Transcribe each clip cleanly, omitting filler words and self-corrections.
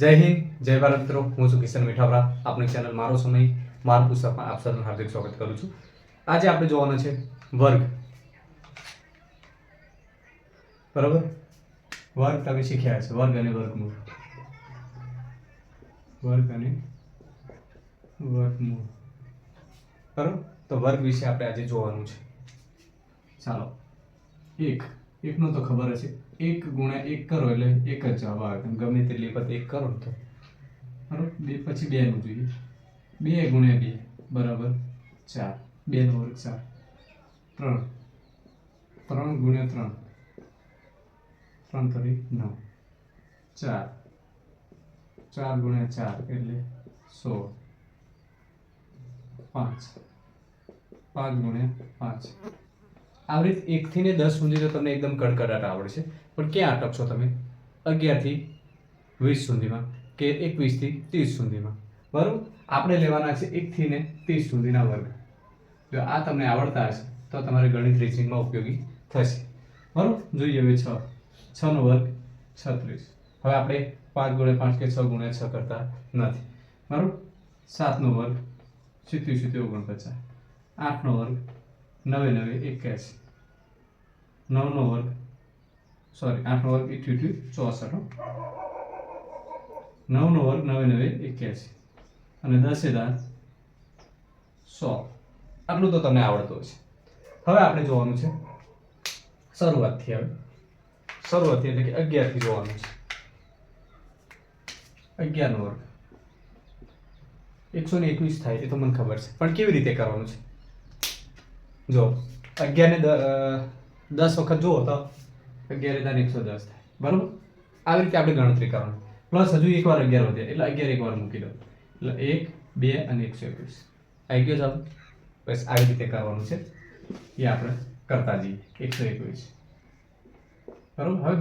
જય હિન્દ જય ભારત મિત્રો, હું છું કિશન મીઠાવરા. આપણી ચેનલ મારો સમય મારું પુસ્તકમાં આપ સૌનું હાર્દિક સ્વાગત કરું છું. આજે આપણે જોવાનો છે વર્ગ. બરાબર, વર્ગ તમે શીખ્યા છે, વર્ગ અને વર્ગમૂળ. વર્ગ અને વર્ગમૂળ. બરાબર, તો વર્ગ વિશે આપણે આજે જોવાનું છે. ચાલો, એકનો તો ખબર હશે. 1 ગુણ્યા 1 કરો એટલે એક જ જવાબ આવે. ગમે તેટલી વખત 1 કરો તો બરાબર. પછી 2 નું જોઈએ. 2 ગુણ્યા 2 બરાબર 4. 2 નો વર્ગ 4. 3 ગુણ્યા 3 3 તરી 9. 4 ગુણ્યા 4 એટલે 16. 5 ગુણ્યા 5. આવી રીતે 1 થી 10 સુધી તો તમને એકદમ કડકડાટ આવડશે, પણ ક્યાં અટકશો તમે? 11 થી 20 સુધીમાં કે 21 થી 30 સુધીમાં. બરાબર, આપણે લેવાના છે 1 થી 30 સુધીના વર્ગ. જો આ તમને આવડતા હશે તો તમારે ગણિત રીઝનિંગમાં ઉપયોગી થશે. બરાબર, જોઈએ હવે 6 નો વર્ગ 36. હવે આપણે 5 ગુણ્યા 5 કે 6 ગુણ્યા 6 કરતા નથી. બરાબર, 7 નો વર્ગ 77 49. 8 નો વર્ગ 9 9 81. 9 નો વર્ગ 8 નો વર્ગ 88 64. 9 નો વર્ગ 9 9 81 અને 10 100. આટલું તો તમને આવડતું હશે. હવે આપણે જોવાનું છે શરૂઆતથી. શરૂઆતથી એટલે કે 11 થી જોવાનું છે. 11 નો વર્ગ 121 થાય, એ તો મને ખબર છે, પણ કેવી રીતે કરવાનું છે? જો 11 ને 10 વખત જુઓ તો 11 × 110 થાય. બરાબર, આવી રીતે આપણે ગણતરી કરવાની. પ્લસ હજુ એક વાર 11 વધે એટલે 11 એક વાર મૂકી દો એટલે 1 2 અને 121 આવી ગયો જવાબ. બસ આવી રીતે કરવાનું છે, એ આપણે કરતા જઈએ. 121. બરાબર, હવે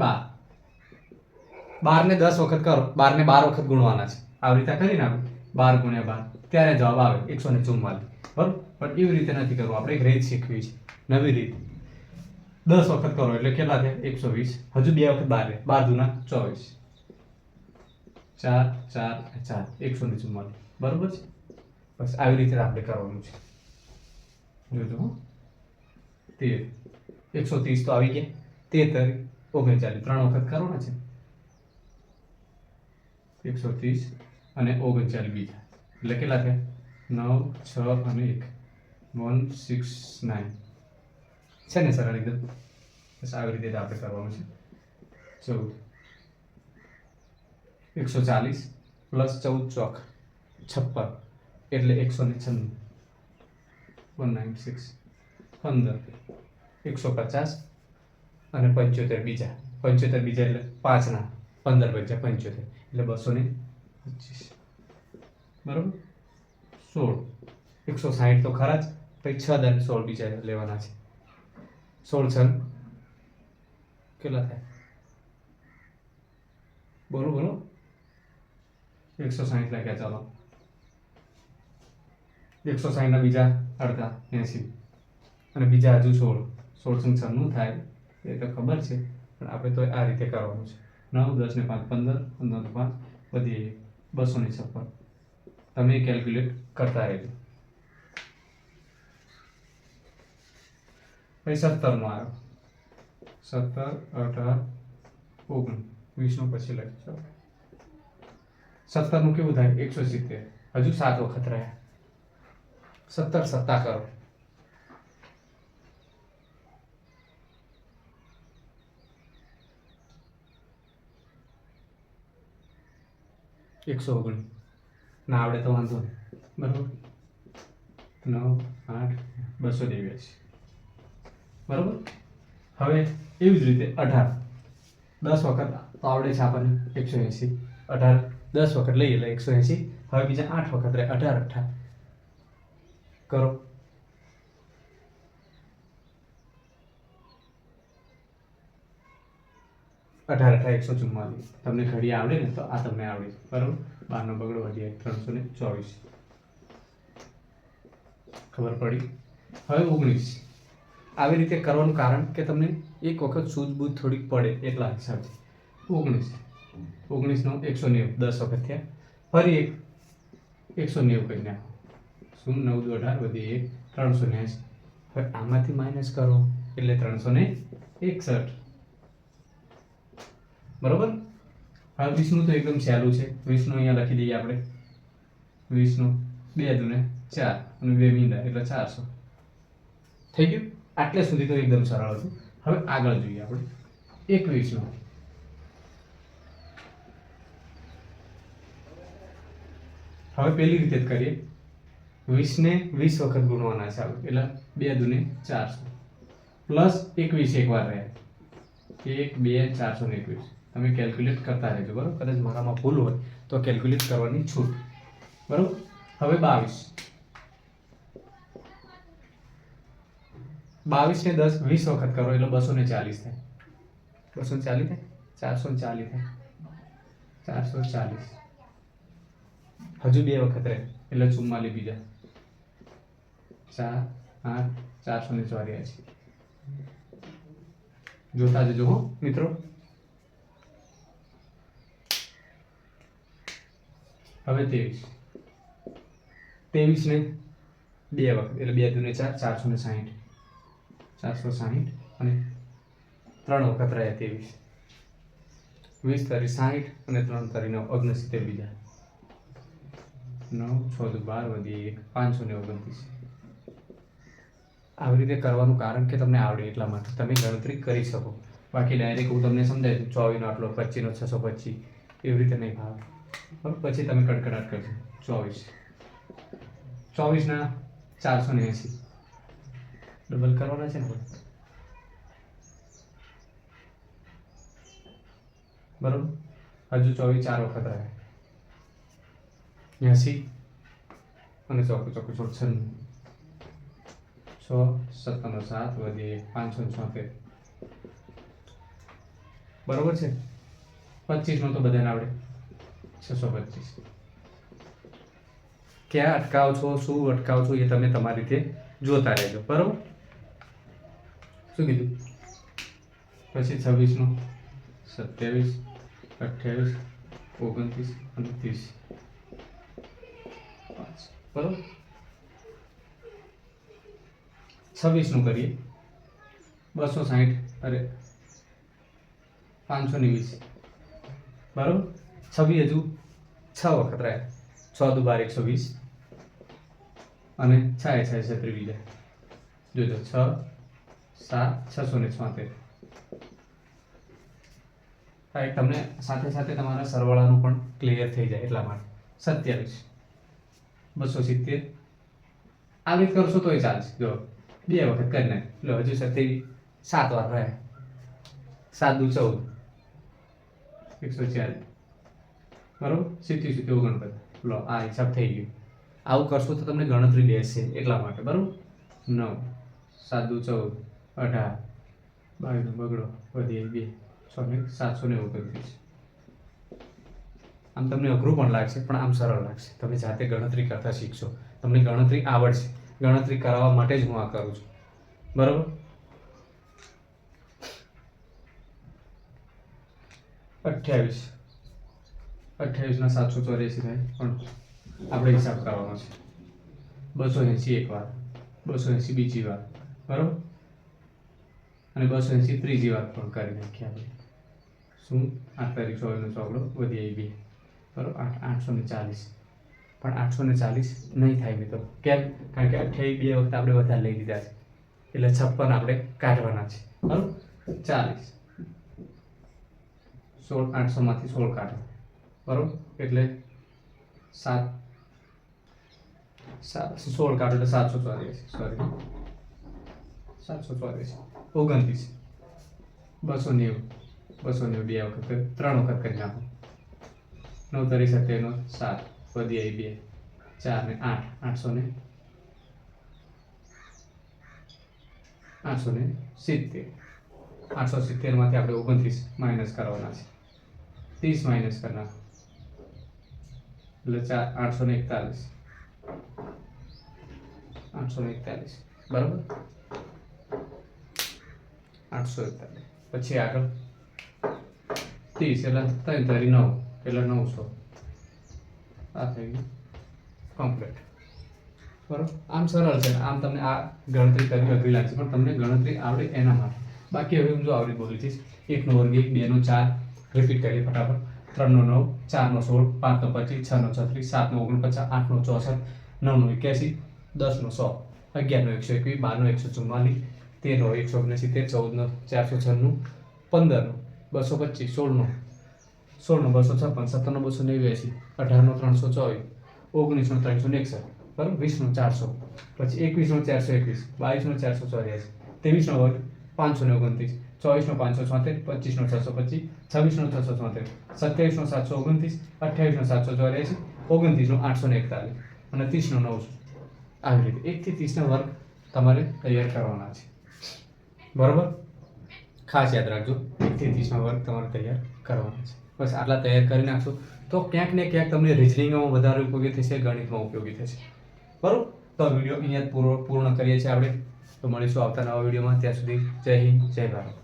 12 ને 10 વખત કરો. 12 ને 12 વખત ગુણવાના છે. આવી રીતે કરીને આપણે 12 ગુણ્યા 12 ત્યારે જવાબ આવે 144. બરાબર, પણ એવી રીતે નથી કરવું. આપણે એક રીત શીખવી છે, નવી રીત. 10 વખત કરો એટલે કેટલા થાય? 120. હજુ 2 વખત 12 12 × 24. 4 4 4 144. બરાબર છે. બસ આવી રીતે આપણે કરવાનું છે. જોજો 13 130 તો આવી ગયા. 13 39 3 વખત કરવાના છે. 130 અને 39 બીજા એટલે કેટલા થયા? 9 6 અને 1 169 છે ને સરળ એકદમ. બસ આવી રીતે આપણે કરવાનું છે. 14 140 પ્લસ 14 ચોક 56 એટલે 196. 196 15 150 અને 75 બીજા. 75 બીજા એટલે 5 ના 15 બચ્યા 75 એટલે 225. બરાબર, 16 160 તો ખરા જ, પછી 6 અને 16 બીજા લેવાના છે. 16 6 કેટલા થાય? બોલો 160 લખ્યા. ચાલો, 160 ના બીજા અડધા 80 અને બીજા હજુ 16. 16 6 નું થાય એ તો ખબર છે, પણ આપણે તો આ રીતે કરવાનું છે. 9 10 ને 5 15 15 ને 5 વધી 256. તમે કેલ્ક્યુલેટ કરતા રહેજો. પછી 17 નો આવ્યો. 17 18 19 20 નું પછી લખીશું. 17 નું કેવું થાય? 170. હજુ 7 વખત રહ્યા. 17 સત્તા કરો. 119 ના આવડે તો વાંધો નહીં. બરાબર, 9 8 282. બરાબર, હવે એવી જ રીતે 18 10 વખત તો આવડે છે આપણને 180. 18 10 વખત લઈએ એટલે 180. હવે બીજા 8 વખત રહે 18 18 કરો. 18 18 144. તમને ઘડી આવડે ને તો આ તમને આવડે. બરાબર, 12 નો બગડો વધી 324. ખબર પડી? હવે 19. આવી રીતે કરવાનું કારણ કે તમને એક વખત સૂઝબૂઝ થોડીક પડે એટલા હિસાબથી. 19 19 નો 190 10 વખત થયા. ફરી એક 190 કરી નાખો. શું 9 દુ 18 વધી 1 380. હવે આમાંથી માઇનસ કરો એટલે 361. બરોબર. હવે 20 નું તો એકદમ સહેલું છે. 20 નું અહીંયા લખી દઈએ આપણે. 20 નું 2 દુ 4 અને 2 મીંડા એટલે 400 થઈ ગયું. આટલે સુધી તો એકદમ સરળ હતું. હવે આગળ જોઈએ આપણે 21 નો. હવે પેલી રીતે જ કરીએ. 20 ને 20 વખત ગુણવાના છે આપણે એટલે 2 દુ 400 પ્લસ 21 એકવાર રહ્યા 1 2 421. તમે કેલ્ક્યુલેટ કરતા રહેજો. બરાબર. કદાચ મારામાં ભૂલ હોય તો કેલ્ક્યુલેટ કરવાની છૂટ. બરાબર. હવે 22 ને 10 20 વખત કરો એટલે 240 થાય. 240 થાય 440 થાય 440. હજુ 2 વખત રહે એટલે 44 બીજા 4 8 484. જોતા જજો હો મિત્રો. હવે 23 ને 2 વખત એટલે 2 દુ 4 460 460 અને 3 વખત રહ્યા 23. 20 તારી 60 અને 3 તારી 69 બીજા 9 6 દુ 12 વધી 1 529. આવી રીતે કરવાનું કારણ કે તમને આવડે એટલા માટે તમે ગણતરી કરી શકો. બાકી ડાયરેક્ટ હું તમને સમજાવી દઉં 24 નો આટલો 25 નો 625 એવી રીતે નહીં ભાવે. પછી તમે કડકડાટ કરજો. 24 ના 480 ડબલ કરવાના છે ને બરોબર. હજુ 24 4 વખત રહ્યા 80 અને ચોખ્ખું 96 6 7 નો 7 વધી 576. બરોબર છે. 25 નો તો બધાને આવડે 625. ક્યાં અટકાવ છો શું અટકાવ છો એ તમે તમારી રીતે જોતા રહેજો. બરોબર. શું કીધું. પછી 26 નો 27 28 29 અને 30. બરોબર. 26 નું કરીએ 260 અરે 520. બરોબર. 26 હજુ 6 વખત રહ્યા 6 દુ 12 120 અને 6 6 36 બીજા જોજો 6 7 676. તમને સાથે સાથે તમારા સરવાળાનું પણ ક્લિયર થઈ જાય એટલા માટે. 27 270 આવી રીતે કરશો તોય ચાલશે. જો 2 વખત કરી નાખ એટલે હજુ 7 વાર રહ્યા 7 દુ 14 140. બરોબર. 70 49. લો આ હિસાબ થઈ ગયો. આવું કરશો તો તમને ગણતરી બેસશે એટલા માટે. બરોબર. 9 7 દુ 14 18 22 નો બગડો વધી 2 729. આમ તમને અઘરું પણ લાગશે પણ આમ સરળ લાગશે. તમે જાતે ગણતરી કરતા શીખશો. તમને ગણતરી આવડશે. ગણતરી કરાવવા માટે જ હું આ કરું છું. બરોબર. 28 ના 784 થાય પણ આપણે હિસાબ કરવાનો છે. 280 એક વાર 280 બીજી વાર. બરોબર. અને 280 ત્રીજી વાર પણ કરી નાખીએ આપણે. શું 8 તારીખ 24 નો ચોકડો વધી 2. બરોબર. 840 પણ 840 નહીં થાય મિત્રો. કેમ? કારણ કે 28 2 વખત આપણે વધારે લઈ લીધા છે એટલે 56 આપણે કાઢવાના છે. બરોબર. 40 16 800 માંથી 16 કાઢો. બરોબર. એટલે 7 16 કાઢો એટલે 784. સોરી 784 29 290 290 2 વખત 3 વખત કરી નાખો. 9 તારીખ 27 નો 7 વધી 2 4 ને 8 870 870 માંથી આપણે 29 માઇનસ કરવાના છે. 30 માઇનસ કરના એટલે 841 બરાબર. 841 પછી આગળ 30 એટલે 3 તારી 9 એટલે 900 આ થઈ ગયું કમ્પ્લીટ. બરાબર, આમ સરળ છે. આમ તમને આ ગણતરી કરવી અઘરી લાગશે પણ તમને ગણતરી આવડે એના માટે. બાકી હવે હું જો આવડી બોલી દઈશ. 1 નો વર્ગ 1, 2 નો 4, રિપીટ કરીએ ફટાફટ. 3 નો 9, 4 નો 16, 5 નો 25, 6 નો 36, 7 નો 49, 8 નો 64, 9 નો 81, 10 નો 100, 11 નો 121, 12 નો 144, 13 નો 179, 14 નો 496, 15 નો 225, 16 નો 256, 17 નો 289, 18 નો 324, 19 નો 361, બરાબર, 20 નો 400, પછી 21 નો 421, 22 નો 484, 23 નો વર્ગ 529, 24 નો 576, 25 નો 625, 26 નો 674, 27 નો 729, 28 નો 784, 29 નો 841 અને 30 નો 900. આવી રીતે 1 થી 30 ના વર્ગ તમારે તૈયાર કરવાના છે. બરાબર, ખાસ યાદ રાખજો 1 થી 30 ના વર્ગ તમારે તૈયાર કરવાના છે. બસ આટલા તૈયાર કરી નાખશો તો ક્યાંક ને ક્યાંક તમને રિઝનિંગમાં વધારે ઉપયોગી થશે, ગણિતમાં ઉપયોગી થશે. બરાબર, તો આ વિડીયો અહીંયા પૂર્ણ કરીએ છીએ આપણે. તો મળીશું આવતા નવા વિડીયોમાં. ત્યાં સુધી જય હિન્દ, જય ભારત.